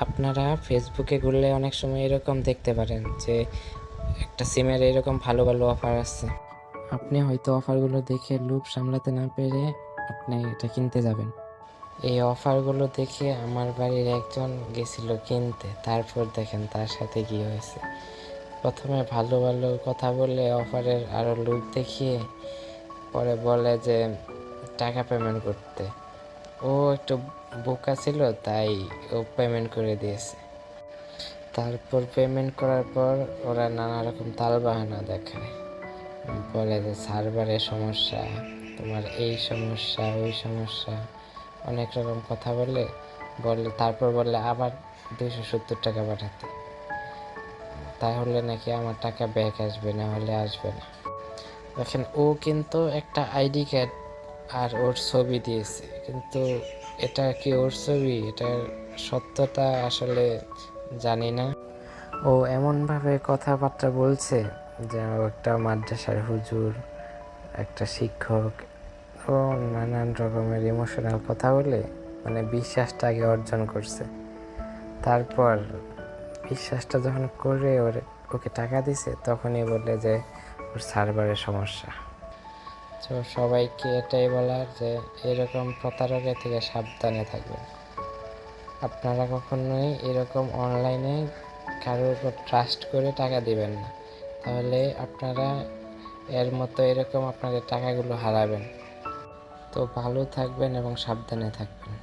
আপনারা ফেসবুকে ঘুরলে অনেক সময় এরকম দেখতে পারেন যে একটা সিমের এরকম ভালো ভালো অফার আছে। আপনি হয়তো অফারগুলো দেখে লোভ সামলাতে না পেরে আপনি এটা কিনতে যাবেন। এই অফারগুলো দেখে আমার বাড়ির একজন গেছিল কিনতে, তারপর দেখেন তার সাথে কি হয়েছে। প্রথমে ভালো ভালো কথা বলে অফারের আরও লোভ দেখিয়ে পরে বলে যে টাকা পেমেন্ট করতে। ও একটু বোকা ছিল, তাই ও পেমেন্ট করে দিয়েছে। তারপর পেমেন্ট করার পর ওরা নানা রকম তালবাহানা দেখায়, বলে যে সার্ভারের সমস্যা, তোমার এই সমস্যা ওই সমস্যা, অনেক রকম কথা বলে তারপর বলে আবার 270 টাকা পাঠাতে, তাহলে নাকি আমার টাকা ব্যাক আসবে, না হলে আসবে না। দেখেন ও কিন্তু একটা আইডি কার্ড আর ওর ছবি দিয়েছে, কিন্তু এটা কি ওর ছবি, এটার সত্যতা আসলে জানি না। ও এমনভাবে কথাবার্তা বলছে যে ও একটা মাদ্রাসার হুজুর, একটা শিক্ষক, ও নানান রকমের ইমোশনাল কথা বলে মানে বিশ্বাসটা আগে অর্জন করছে। তারপর বিশ্বাসটা যখন করে ওকে টাকা দিছে, তখনই বলে যে ওর সার্ভারের সমস্যা। তো সবাইকে এটাই বলার যে এরকম প্রতারকের থেকে সাবধানে থাকবেন। আপনারা কখনোই এরকম অনলাইনে কারোর উপর ট্রাস্ট করে টাকা দিবেন না, তাহলে আপনারা এর মতো এরকম আপনাদের টাকাগুলো হারাবেন। তো ভালো থাকবেন এবং সাবধানে থাকবেন।